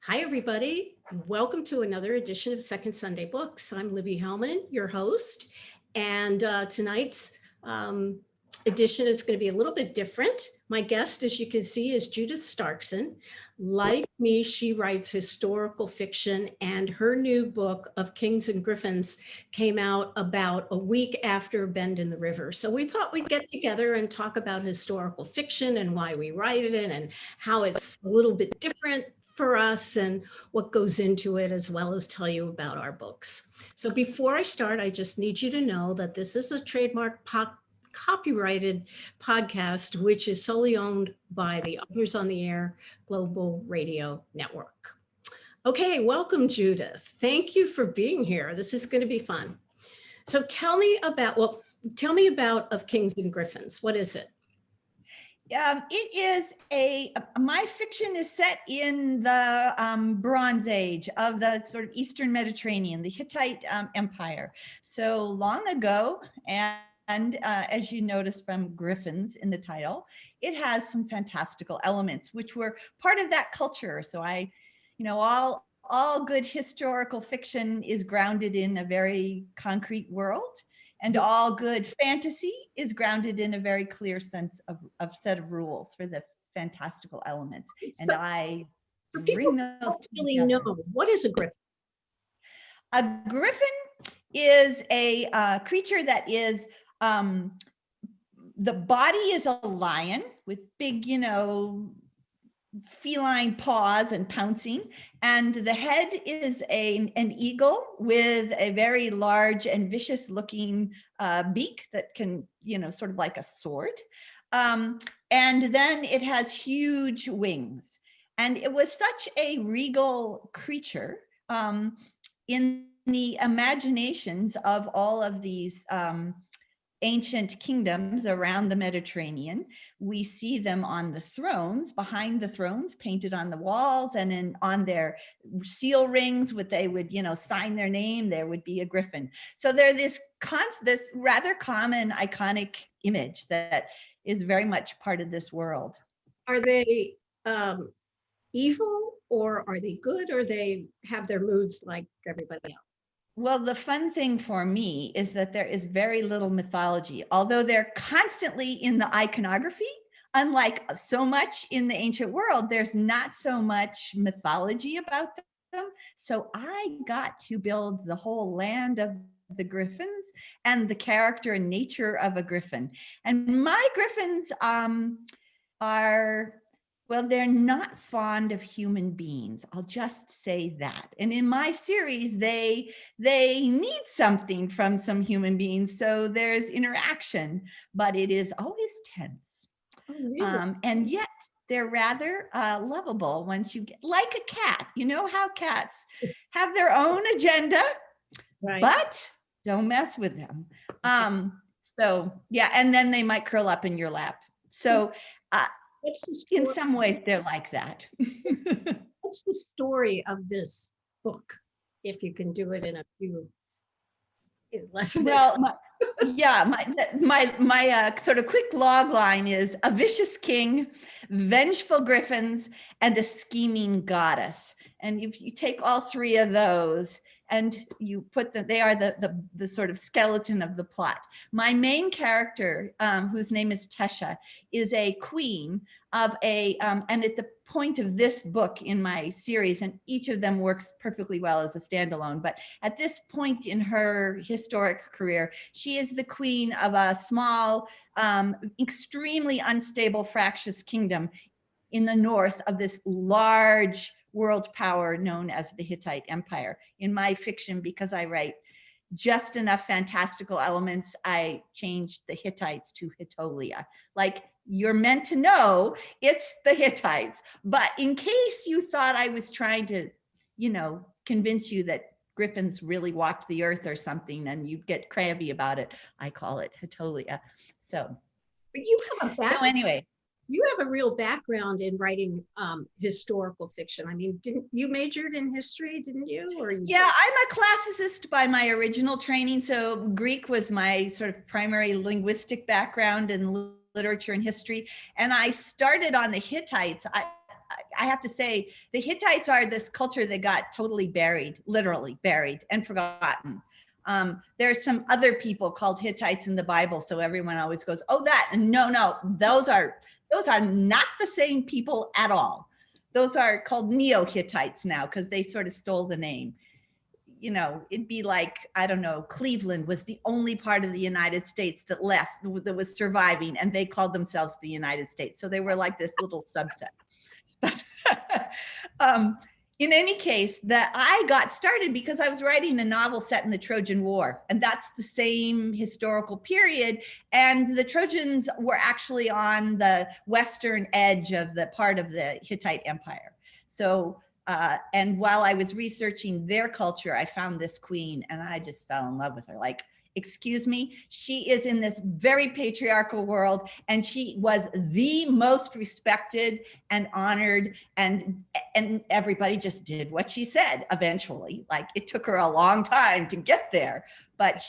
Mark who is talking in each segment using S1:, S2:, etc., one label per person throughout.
S1: Hi, everybody. Welcome to another edition of Second Sunday Books. I'm Libby Hellman, your host, and tonight's edition is going to be a little bit different. My guest, as you can see, is Judith Starkston. Like me, she writes historical fiction, and her new book of Kings and Griffins came out about a week after Bend in the River. So we thought we'd get together and talk about historical fiction and why we write it and how it's a little bit different for us and what goes into it, as well as tell you about our books. So before I start, I just need you to know that this is a trademark copyrighted podcast, which is solely owned by the Authors on the Air Global Radio Network. Okay, welcome, Judith. Thank you for being here. This is going to be fun. So tell me about of Kings and Griffins. What is it?
S2: It is my fiction is set in the Bronze Age of the sort of Eastern Mediterranean, the Hittite Empire. So long ago, and as you notice from Griffins in the title, it has some fantastical elements, which were part of that culture. So all good historical fiction is grounded in a very concrete world. And all good fantasy is grounded in a very clear sense of set of rules for the fantastical elements. And I bring those
S1: together. Know, what is a griffin?
S2: A griffin is a creature that is, the body is a lion with big, feline paws and pouncing, and the head is an eagle with a very large and vicious looking beak that can, sort of like a sword. And then it has huge wings. And it was such a regal creature in the imaginations of all of these ancient kingdoms around the Mediterranean. We see them on the thrones, behind the thrones, painted on the walls, and on their seal rings, they would, sign their name, there would be a griffin. So they're this rather common, iconic image that is very much part of this world.
S1: Are they evil, or are they good, or they have their moods like everybody else?
S2: Well, the fun thing for me is that there is very little mythology, although they're constantly in the iconography. Unlike so much in the ancient world, there's not so much mythology about them. So I got to build the whole land of the griffins and the character and nature of a griffin. And my griffins are... well, they're not fond of human beings. I'll just say that. And in my series, they need something from some human beings. So there's interaction, but it is always tense.
S1: Oh, really?
S2: And yet they're rather lovable once you get, like a cat. You know how cats have their own agenda, right, but don't mess with them. So yeah, and then they might curl up in your lap. So in some ways, they're like that.
S1: What's the story of this book, if you can do it in a few lessons?
S2: Well, my sort of quick log line is a vicious king, vengeful griffins, and a scheming goddess. And if you take all three of those and you put them, they are the sort of skeleton of the plot. My main character, whose name is Tesha, is a queen of and at the point of this book in my series, and each of them works perfectly well as a standalone, but at this point in her historic career, she is the queen of a small, extremely unstable, fractious kingdom in the north of this large world power known as the Hittite Empire. In my fiction, because I write just enough fantastical elements, I changed the Hittites to Hittolia. Like, you're meant to know it's the Hittites. But in case you thought I was trying to, convince you that griffins really walked the earth or something, and you'd get crabby about it, I call it Hittolia. So,
S1: but you have a background.
S2: So anyway.
S1: You have a real background in writing historical fiction. I mean, you majored in history, didn't you?
S2: Yeah, I'm a classicist by my original training. So Greek was my sort of primary linguistic background in literature and history. And I started on the Hittites. I have to say, the Hittites are this culture that got totally buried, literally buried and forgotten. There's some other people called Hittites in the Bible, so everyone always goes, "Oh, that." And no, those are not the same people at all. Those are called Neo-Hittites now because they sort of stole the name. You know, it'd be like, I don't know, Cleveland was the only part of the United States that that was surviving, and they called themselves the United States. So they were like this little subset. But in any case, that I got started because I was writing a novel set in the Trojan War, and that's the same historical period. And the Trojans were actually on the western edge of the part of the Hittite Empire. So and while I was researching their culture, I found this queen and I just fell in love with her. Like, excuse me, she is in this very patriarchal world and she was the most respected and honored, and everybody just did what she said eventually. Like, it took her a long time to get there, but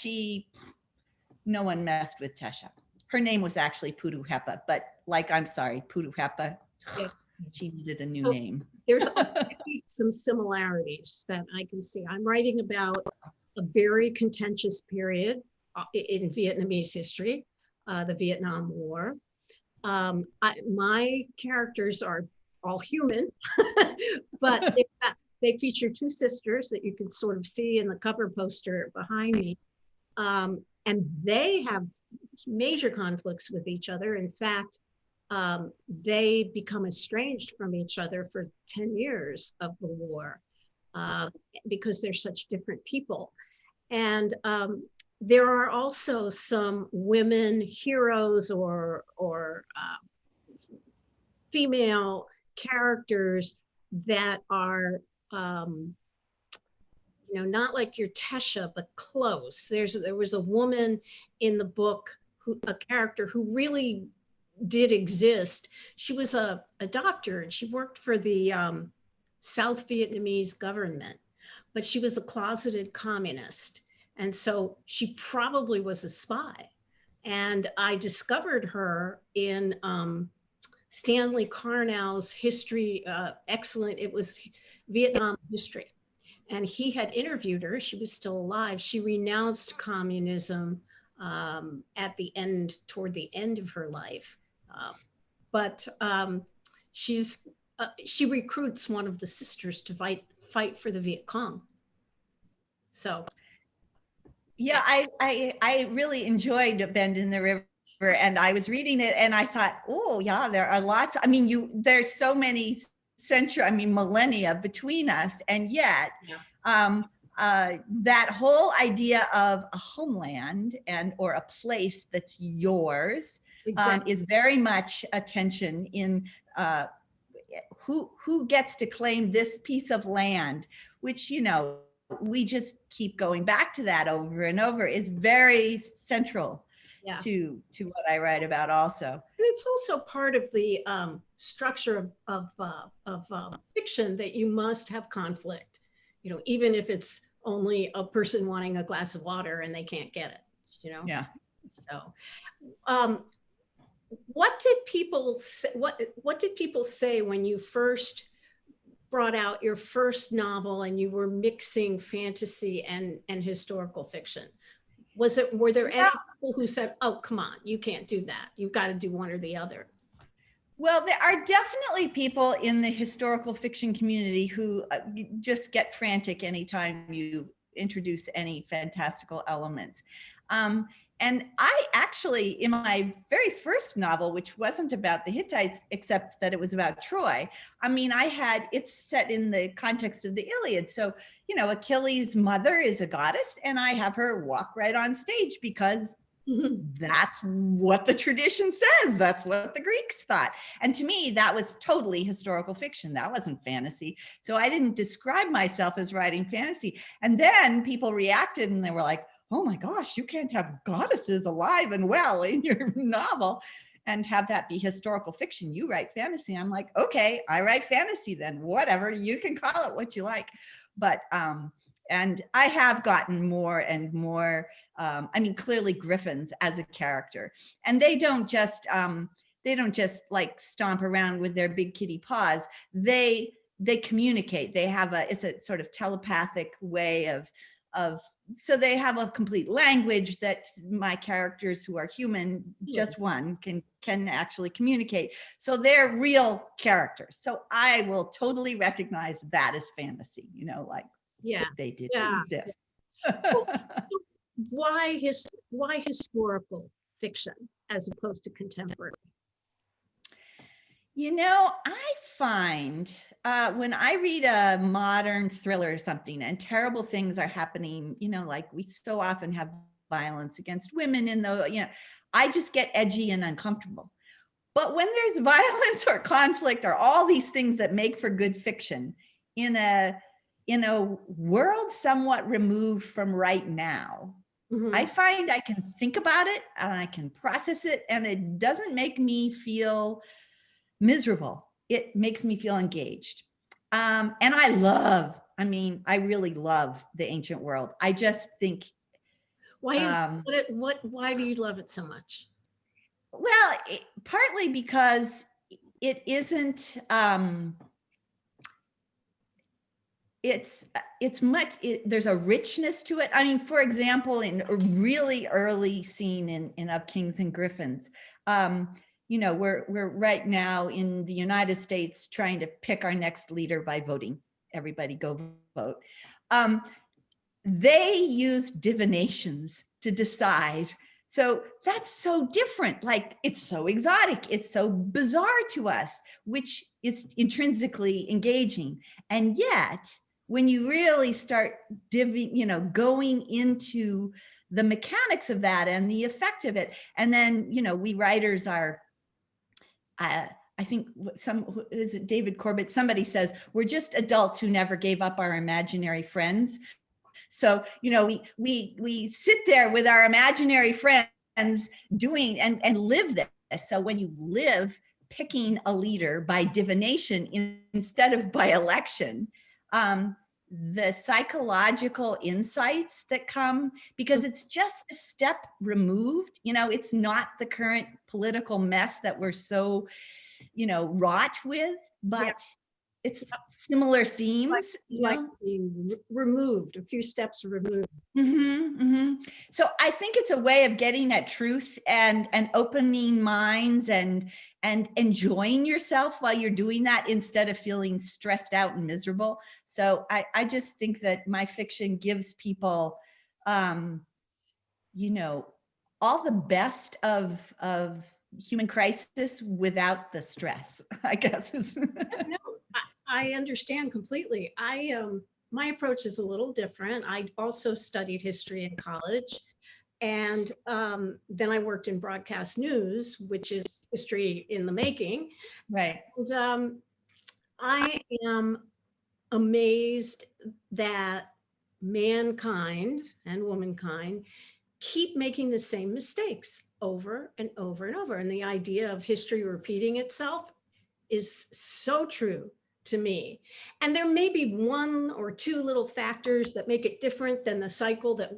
S2: no one messed with Tesha. Her name was actually Putuhepa, but like, I'm sorry, Putuhepa,
S1: Yeah.
S2: She needed a new name.
S1: There's some similarities that I can see. I'm writing about a very contentious period in Vietnamese history, the Vietnam War. My characters are all human, but they feature two sisters that you can sort of see in the cover poster behind me. And they have major conflicts with each other. In fact, they become estranged from each other for 10 years of the war because they're such different people. And there are also some women heroes or female characters that are, not like your Tesha, but close. There was a woman in the book, a character who really did exist. She was a doctor and she worked for the South Vietnamese government, but she was a closeted communist. And so she probably was a spy. And I discovered her in Stanley Carnell's history, excellent, it was Vietnam history. And he had interviewed her, she was still alive. She renounced communism toward the end of her life. But she recruits one of the sisters to fight for the Viet Cong. So,
S2: yeah, I really enjoyed Bend in the River, and I was reading it, and I thought, oh yeah, there are lots. I mean, there's so many millennia between us, and yet. Yeah. That whole idea of a homeland or a place that's yours. Exactly. Is very much a tension in who gets to claim this piece of land, which, we just keep going back to that over and over, is very central to what I write about also. And
S1: it's also part of the structure of fiction that you must have conflict, even if it's only a person wanting a glass of water and they can't get it,
S2: Yeah.
S1: So, what did people say, what did people say when you first brought out your first novel and you were mixing fantasy and historical fiction? Were there any people who said, "Oh, come on, you can't do that. You've got to do one or the other"?
S2: Well, there are definitely people in the historical fiction community who just get frantic anytime you introduce any fantastical elements. And I actually, in my very first novel, which wasn't about the Hittites, except that it was about Troy, it's set in the context of the Iliad. So, Achilles' mother is a goddess, and I have her walk right on stage because that's what the tradition says. That's what the Greeks thought. And to me, that was totally historical fiction. That wasn't fantasy. So I didn't describe myself as writing fantasy. And then people reacted and they were like, oh my gosh, you can't have goddesses alive and well in your novel and have that be historical fiction. You write fantasy. I'm like, okay, I write fantasy then, whatever, you can call it what you like. But, and I have gotten more and more, clearly Griffins as a character, and they don't just they don't just like stomp around with their big kitty paws. They communicate. They have it's a sort of telepathic way of so they have a complete language that my characters who are human, just one, can actually communicate. So they're real characters. So I will totally recognize that as fantasy, like they did exist.
S1: Well, so why historical fiction as opposed to contemporary?
S2: I find when I read a modern thriller or something and terrible things are happening, like we so often have violence against women I just get edgy and uncomfortable. But when there's violence or conflict or all these things that make for good fiction in a world somewhat removed from right now, I find I can think about it and I can process it, and it doesn't make me feel miserable. It makes me feel engaged. And I really love the ancient world. I just think.
S1: Why do you love it so much?
S2: Well, partly because it isn't, there's a richness to it. I mean, for example, in a really early scene in of Kings and Griffins, we're right now in the United States trying to pick our next leader by voting. Everybody go vote. They use divinations to decide. So that's so different. Like, it's so exotic. It's so bizarre to us, which is intrinsically engaging. And yet, when you really start going into the mechanics of that and the effect of it, and then, we writers are, I think is it David Corbett? Somebody says, we're just adults who never gave up our imaginary friends. So, we sit there with our imaginary friends doing and live this. So when you live picking a leader by divination instead of by election, the psychological insights that come, because it's just a step removed, it's not the current political mess that we're so, wrought with, but it's similar themes,
S1: like being removed, a few steps removed.
S2: So I think it's a way of getting at truth and opening minds and enjoying yourself while you're doing that, instead of feeling stressed out and miserable. So I just think that my fiction gives people, all the best of human crisis without the stress, I guess.
S1: No, I understand completely. My approach is a little different. I also studied history in college, and then I worked in broadcast news, which is history in the making.
S2: Right.
S1: And I am amazed that mankind and womankind keep making the same mistakes over and over and over. And the idea of history repeating itself is so true to me. And there may be one or two little factors that make it different than the cycle that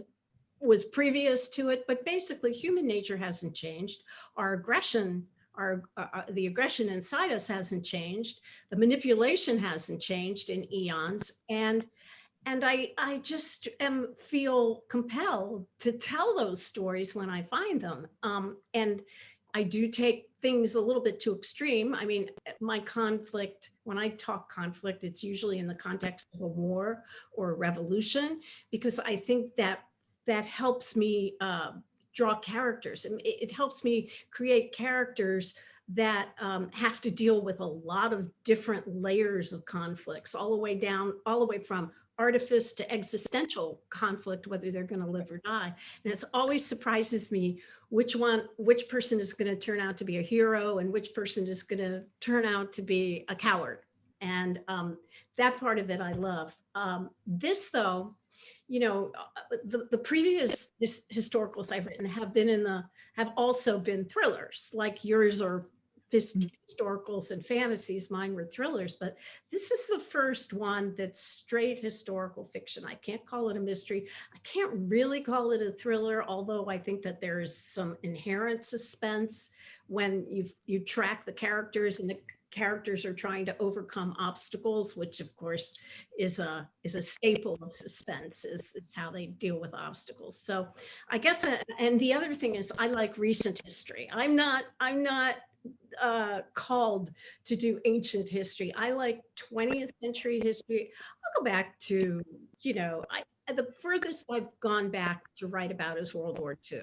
S1: was previous to it, but basically human nature hasn't changed. Our aggression, the aggression inside us hasn't changed. The manipulation hasn't changed in eons. And I just feel compelled to tell those stories when I find them. And I do take things a little bit too extreme. I mean, my conflict, when I talk conflict, it's usually in the context of a war or a revolution, because I think that helps me draw characters. And it helps me create characters that have to deal with a lot of different layers of conflicts, all the way from artifice to existential conflict, whether they're going to live or die. And it always surprises me which person is going to turn out to be a hero and which person is going to turn out to be a coward. And that part of it I love. This, though, the previous historicals I've written have also been thrillers, like yours are historicals and fantasies. Mine were thrillers, but this is the first one that's straight historical fiction. I can't call it a mystery. I can't really call it a thriller, although I think that there is some inherent suspense when you track the characters, and the characters are trying to overcome obstacles, which of course is a staple of suspense, is how they deal with obstacles. So I guess, and the other thing is I like recent history. I'm not called to do ancient history. I like 20th century history. I'll go back to, the furthest I've gone back to write about is World War II.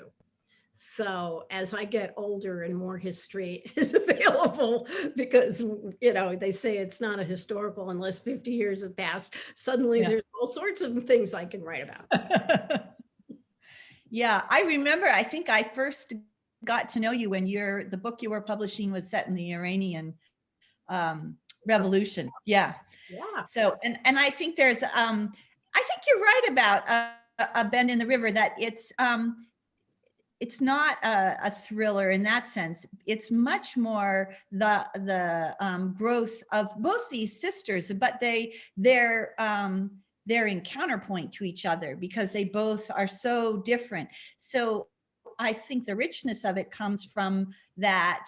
S1: So as I get older and more history is available, because, they say it's not a historical unless 50 years have passed, suddenly there's all sorts of things I can write about.
S2: Yeah, I remember, I think I first got to know you when the book you were publishing was set in the Iranian Revolution. Yeah.
S1: Yeah.
S2: So, and I think there's, I think you're right about a Bend in the River, that it's not a thriller in that sense. It's much more the growth of both these sisters, but they're in counterpoint to each other because they both are so different. So I think the richness of it comes from that,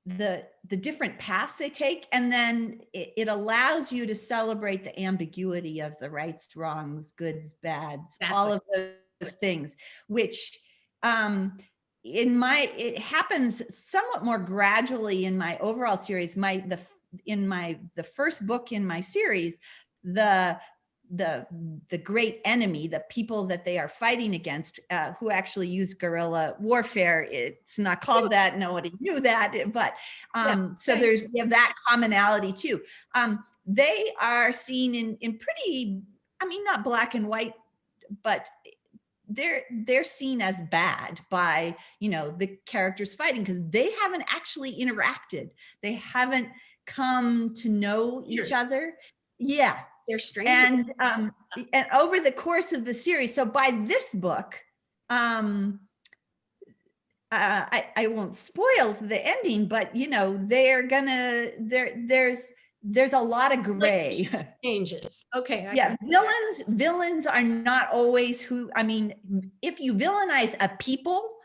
S2: the different paths they take, and then it allows you to celebrate the ambiguity of the rights, wrongs, goods, bads, all of those things, which it happens somewhat more gradually in my overall series. The first book in my series, the great enemy, the people that they are fighting against, who actually use guerrilla warfare. It's not called that. Nobody knew that, but so you have that commonality too. They are seen in pretty, not black and white, but they're seen as bad by, the characters fighting, because they haven't actually interacted. They haven't come to know each other. Yeah.
S1: They're strangers.
S2: And over the course of the series, so by this book, I won't spoil the ending, but there's a lot of gray
S1: changes. Okay.
S2: Yeah, villains are not always who. If you villainize a people,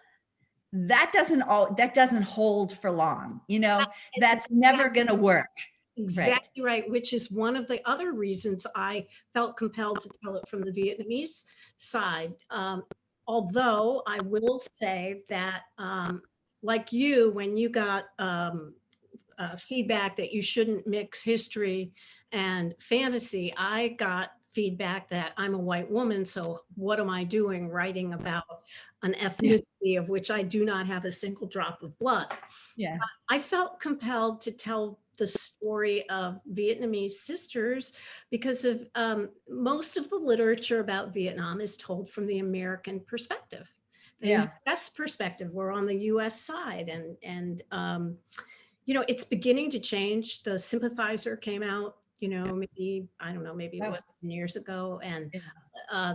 S2: that doesn't hold for long. That's never going to work.
S1: Exactly right, which is one of the other reasons I felt compelled to tell it from the Vietnamese side. Although I will say that, like you, when you got feedback that you shouldn't mix history and fantasy, I got feedback that I'm a white woman, so what am I doing writing about an ethnicity of which I do not have a single drop of blood?
S2: Yeah,
S1: I felt compelled to tell the story of Vietnamese sisters because of most of the literature about Vietnam is told from the American perspective, the US perspective. We're on the US side, and it's beginning to change. The Sympathizer came out, maybe, I don't know, maybe it was 10 years ago, and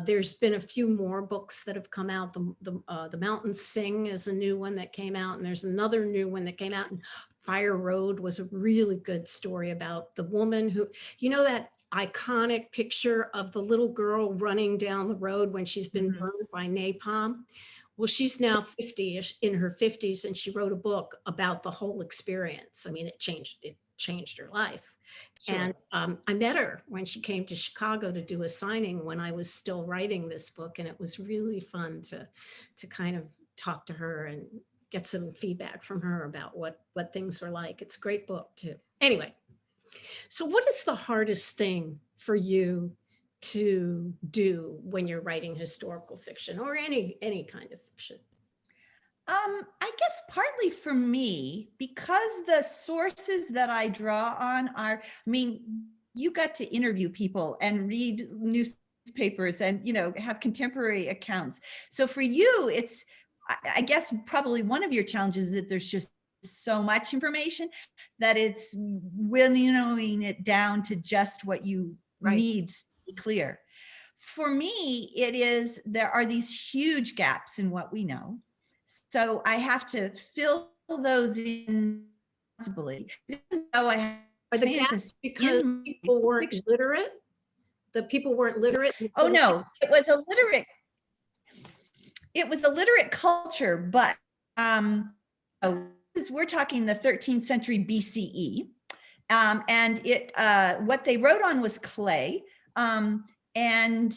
S1: there's been a few more books that have come out. The Mountains Sing is a new one that came out, and there's another new one that came out. And Fire Road was a really good story about the woman who, that iconic picture of the little girl running down the road when she's been burned by napalm. Well, she's now 50-ish, in her 50s, and she wrote a book about the whole experience. It changed her life. Sure. And I met her when she came to Chicago to do a signing when I was still writing this book, and it was really fun to kind of talk to her and get some feedback from her about what things were like. It's a great book too. Anyway, so what is the hardest thing for you to do when you're writing historical fiction or any kind of fiction?
S2: I guess partly for me, because the sources that I draw on are, you got to interview people and read newspapers and, have contemporary accounts. So for you, it's, I guess probably one of your challenges is that there's just so much information that it's winnowing it down to just what you need to be clear. For me, there are these huge gaps in what we know. So I have to fill those in responsibly. Even though I have
S1: Are the
S2: fantasy
S1: gaps because
S2: in
S1: people weren't
S2: fiction.
S1: literate? The people weren't literate?
S2: Oh no, it was a literate culture, but we're talking the 13th century BCE. And what they wrote on was clay. And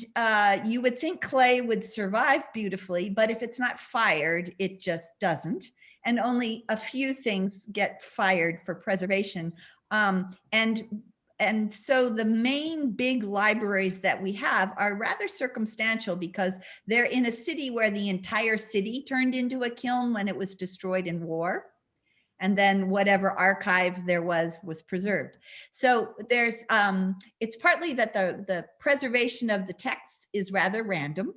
S2: you would think clay would survive beautifully, but if it's not fired, it just doesn't. And only a few things get fired for preservation. And so the main big libraries that we have are rather circumstantial because they're in a city where the entire city turned into a kiln when it was destroyed in war. And then whatever archive there was preserved. So there's, it's partly that the preservation of the texts is rather random.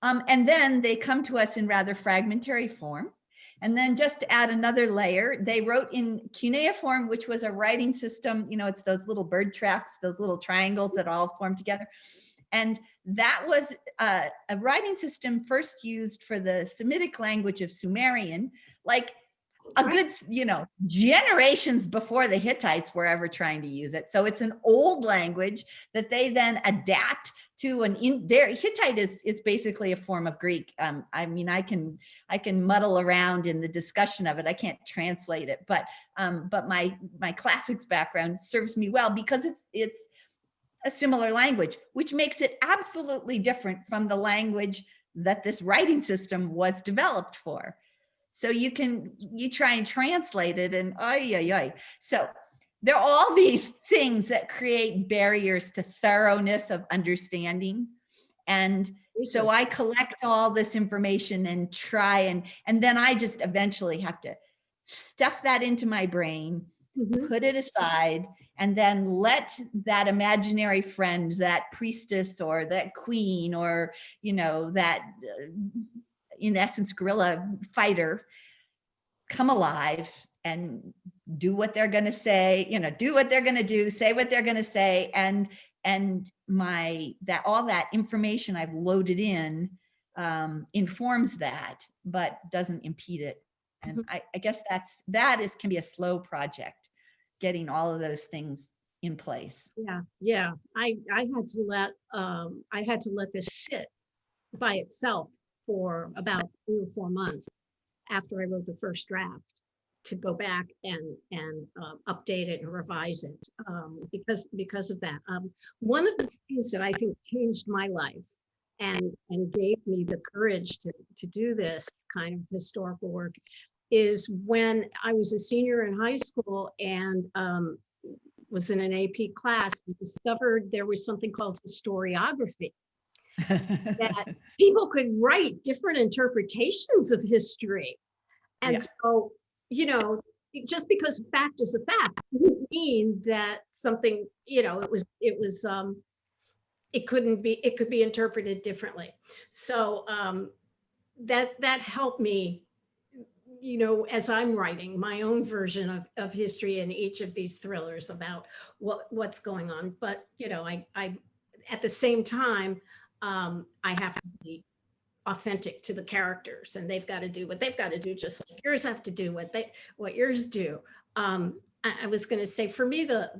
S2: And then they come to us in rather fragmentary form. And then just to add another layer, they wrote in Cuneiform, which was a writing system, it's those little bird tracks, those little triangles that all form together. And that was a writing system first used for the Semitic language of Sumerian, like a good, generations before the Hittites were ever trying to use it. So it's an old language that they then adapt to their Hittite is basically a form of Greek. I mean, I can muddle around in the discussion of it. I can't translate it, but my classics background serves me well because it's a similar language, which makes it absolutely different from the language that this writing system was developed for. So you try and translate it and So there are all these things that create barriers to thoroughness of understanding. And so I collect all this information and try and then I just eventually have to stuff that into my brain, put it aside, and then let that imaginary friend, that priestess or that queen or, that in essence, guerrilla fighter come alive and do what they're going to say, do what they're going to do, say what they're going to say. And all that information I've loaded in informs that, but doesn't impede it. And I guess can be a slow project, getting all of those things in place.
S1: Yeah. I had to let this sit by itself for about 3 or 4 months after I wrote the first draft to go back and update it and revise it because of that. One of the things that I think changed my life and gave me the courage to do this kind of historical work is when I was a senior in high school and was in an AP class and discovered there was something called historiography. That people could write different interpretations of history. And so, just because fact is a fact doesn't mean that something, it could be interpreted differently. So that helped me, as I'm writing my own version of history in each of these thrillers about what's going on. But, I at the same time, I have to be authentic to the characters and they've got to do what they've got to do, just like yours have to do what yours do. I was going to say, for me, the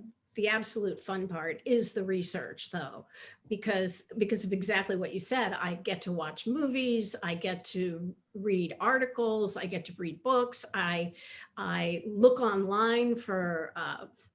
S1: absolute fun part is the research, though, because of exactly what you said. I get to watch movies, I get to read articles, I get to read books, I look online for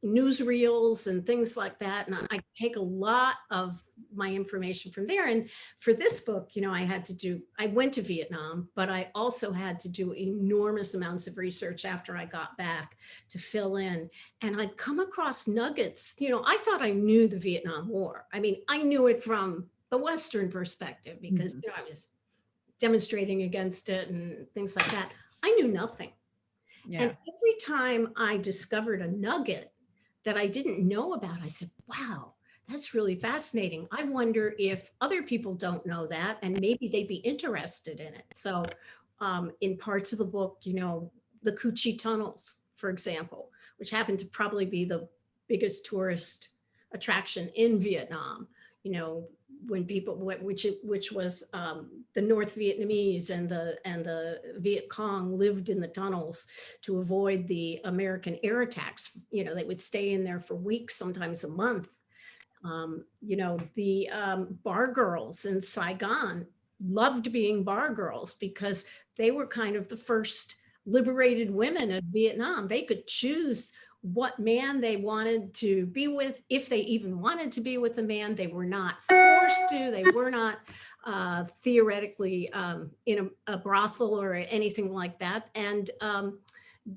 S1: newsreels and things like that, and I take a lot of my information from there. And for this book, I went to Vietnam, but I also had to do enormous amounts of research after I got back to fill in. And I'd come across nuggets. I thought I knew the Vietnam War. I mean, I knew it from the Western perspective because I was demonstrating against it and things like that. I knew nothing. Yeah. And every time I discovered a nugget that I didn't know about, I said, wow, that's really fascinating. I wonder if other people don't know that and maybe they'd be interested in it. So in parts of the book, the Coochie Tunnels, for example, which happened to probably be the biggest tourist attraction in Vietnam, when people, which was the North Vietnamese and the Viet Cong lived in the tunnels to avoid the American air attacks. You know, they would stay in there for weeks, sometimes a month. You know, the bar girls in Saigon loved being bar girls because they were kind of the first liberated women of Vietnam. They could choose what man they wanted to be with, if they even wanted to be with a man. They were not forced to, they were not theoretically in a brothel or anything like that. And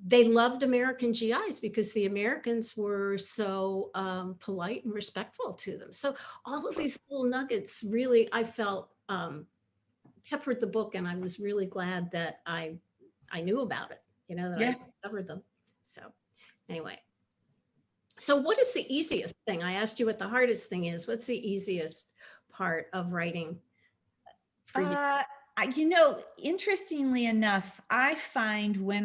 S1: they loved American GIs because the Americans were so polite and respectful to them. So all of these little nuggets really, I felt, peppered the book, and I was really glad that I knew about it, you know, that I discovered them. So anyway, so what is the easiest thing? I asked you what the hardest thing is. What's the easiest part of writing for you?
S2: You know, interestingly enough, I find when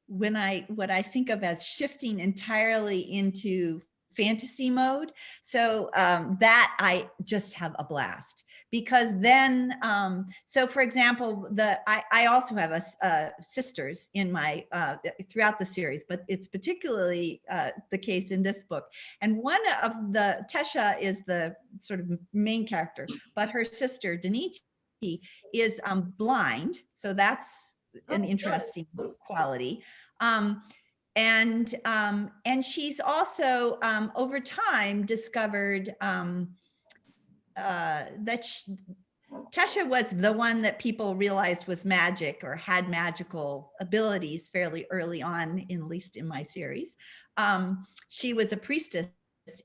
S2: what I think of as shifting entirely into fantasy mode, so that I just have a blast, because then so for example, I also have sisters in my throughout the series, but it's particularly the case in this book. And one of the Tesha is the sort of main character, but her sister Denise is blind, so that's an interesting quality. And she's also over time discovered that Tesha was the one that people realized was magic or had magical abilities fairly early on, at least in my series. She was a priestess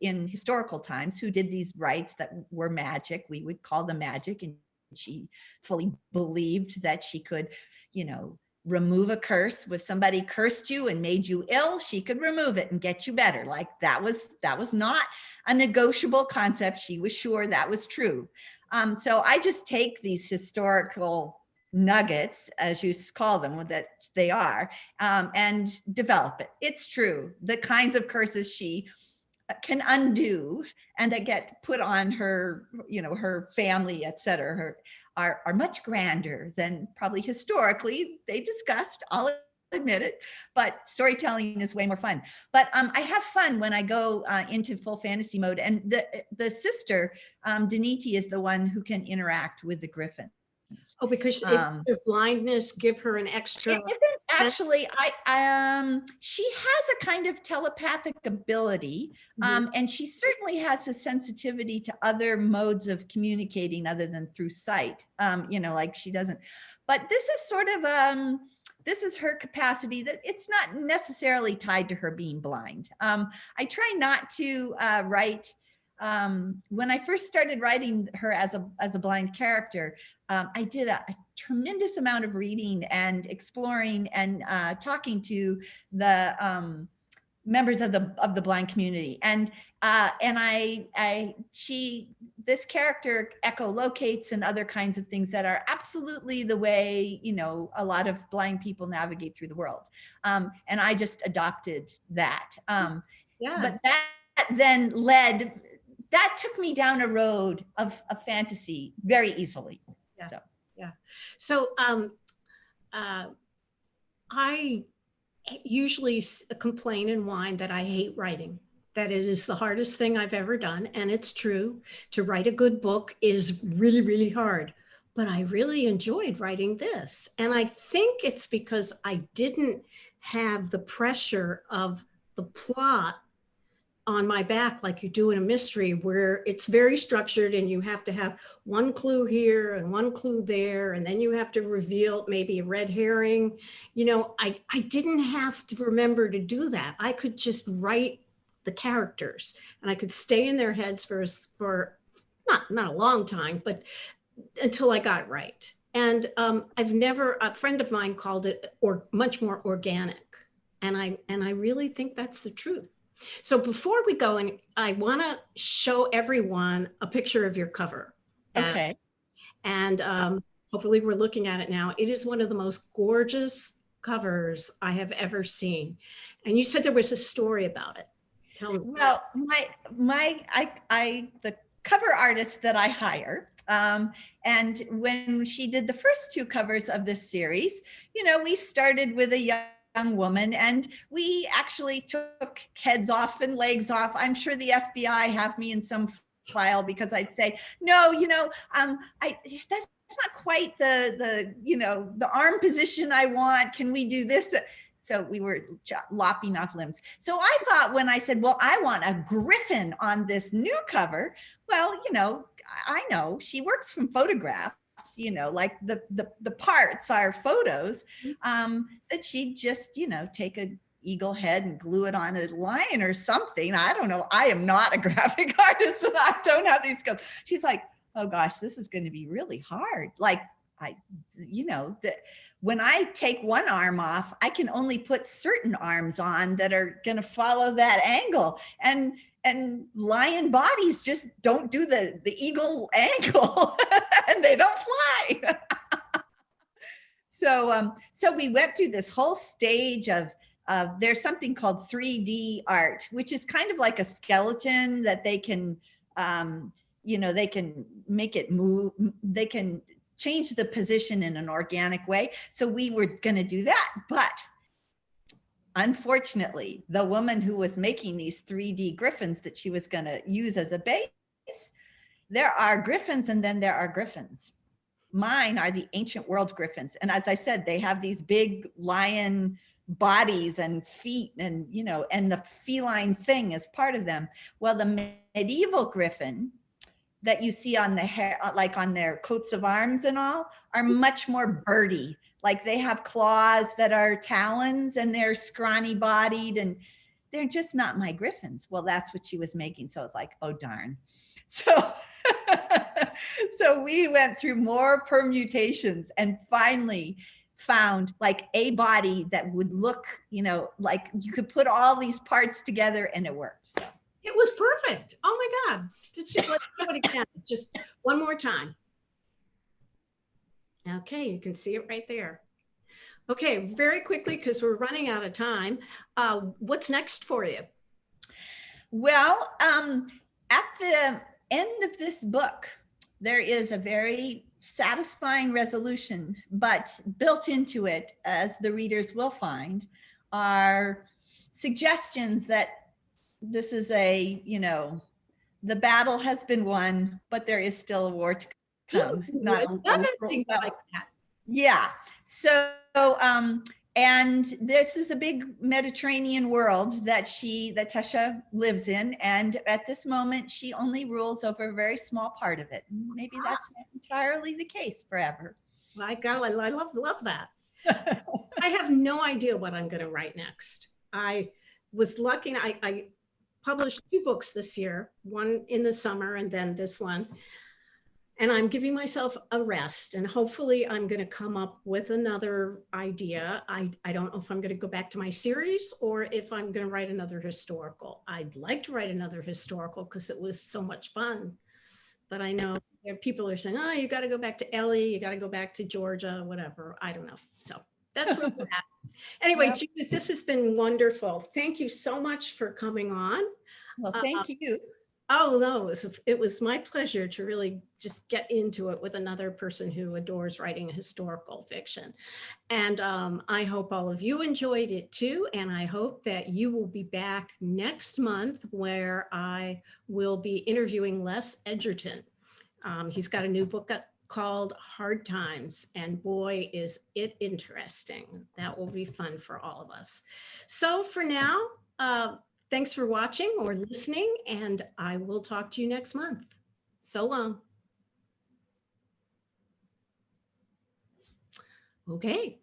S2: in historical times who did these rites that were magic. We would call them magic, and she fully believed that she could, you know, remove a curse. If somebody cursed you and made you ill, she could remove it and get you better. Like that was not a negotiable concept. She was sure that was true. So I just take these historical nuggets, as you call them, that they are, and develop it. It's true. The kinds of curses she can undo and that get put on her, you know, her family, et cetera, are much grander than probably historically they discussed. I'll admit it, but storytelling is way more fun. But I have fun when I go into full fantasy mode, and the sister, Daniti, is the one who can interact with the Griffins.
S1: Oh, because her blindness give her an extra.
S2: It isn't actually. She has a kind of telepathic ability, and she certainly has a sensitivity to other modes of communicating other than through sight. You know, like she doesn't. But this is sort of this is her capacity, that it's not necessarily tied to her being blind. I try not to write. When I first started writing her as a blind character, I did a tremendous amount of reading and exploring and talking to the members of the blind community, and this character echolocates and other kinds of things that are absolutely the way, you know, a lot of blind people navigate through the world, and I just adopted that. But that then led. That took me down a road of fantasy very easily.
S1: So I usually complain and whine that I hate writing, that it is the hardest thing I've ever done. And it's true. To write a good book is really, really hard. But I really enjoyed writing this. And I think it's because I didn't have the pressure of the plot on my back like you do in a mystery, where it's very structured and you have to have one clue here and one clue there, and then you have to reveal maybe a red herring. You know, I didn't have to remember to do that. I could just write the characters and I could stay in their heads for not a long time, but until I got it right. And a friend of mine called it much more organic. And I really think that's the truth. So before we go, and I want to show everyone a picture of your cover.
S2: Okay.
S1: And hopefully we're looking at it now. It is one of the most gorgeous covers I have ever seen. And you said there was a story about it. Tell me.
S2: Well, the cover artist that I hire. And when she did the first 2 covers of this series, we started with a young woman, and we actually took heads off and legs off. I'm sure the FBI have me in some file because I'd say, no, that's not quite the arm position I want. Can we do this? So we were lopping off limbs. So I thought, when I said, well, I want a griffin on this new cover, well, I know she works from photographs, like the parts are photos, that she'd just, take a eagle head and glue it on a lion or something. I don't know. I am not a graphic artist and I don't have these skills. She's like, oh gosh, this is going to be really hard. Like, when I take one arm off, I can only put certain arms on that are going to follow that angle. And lion bodies just don't do the eagle angle and they don't fly. So we went through this whole stage of there's something called 3D art, which is kind of like a skeleton that they can, they can make it move. They can change the position in an organic way. So we were going to do that. But unfortunately, the woman who was making these 3D griffins that she was going to use as a base, there are griffins and then there are griffins. Mine are the ancient world griffins. And as I said, they have these big lion bodies and feet and, and the feline thing is part of them. Well, the medieval griffin that you see on the hair, like on their coats of arms and all, are much more birdy. Like they have claws that are talons and they're scrawny bodied and they're just not my griffins. Well, that's what she was making. So I was like, oh, darn. So, so we went through more permutations and finally found like a body that would look, like you could put all these parts together and it worked. So.
S1: It was perfect. Oh my God. Let's do it again. Just one more time. Okay, you can see it right there. Okay, very quickly, because we're running out of time. What's next for you?
S2: Well, at the end of this book, there is a very satisfying resolution, but built into it, as the readers will find, are suggestions that this is the battle has been won, but there is still a war to come.
S1: Not like that.
S2: Yeah. So, and this is a big Mediterranean world that Tesha lives in. And at this moment, she only rules over a very small part of it. Maybe that's not entirely the case forever.
S1: My God, I love that. I have no idea what I'm going to write next. I was lucky. I published 2 books this year, one in the summer and then this one. And I'm giving myself a rest and hopefully I'm going to come up with another idea. I don't know if I'm going to go back to my series or if I'm going to write another historical. I'd like to write another historical because it was so much fun. But I know people are saying, oh, you got to go back to Ellie, you got to go back to Georgia, whatever. I don't know. So that's where we're at. Anyway, yeah. Judith, this has been wonderful. Thank you so much for coming on.
S2: Well, thank you.
S1: Oh, no, it was my pleasure to really just get into it with another person who adores writing historical fiction. And I hope all of you enjoyed it too. And I hope that you will be back next month where I will be interviewing Les Edgerton. He's got a new book called Hard Times, and boy, is it interesting. That will be fun for all of us. So for now, thanks for watching or listening, and I will talk to you next month. So long. Okay.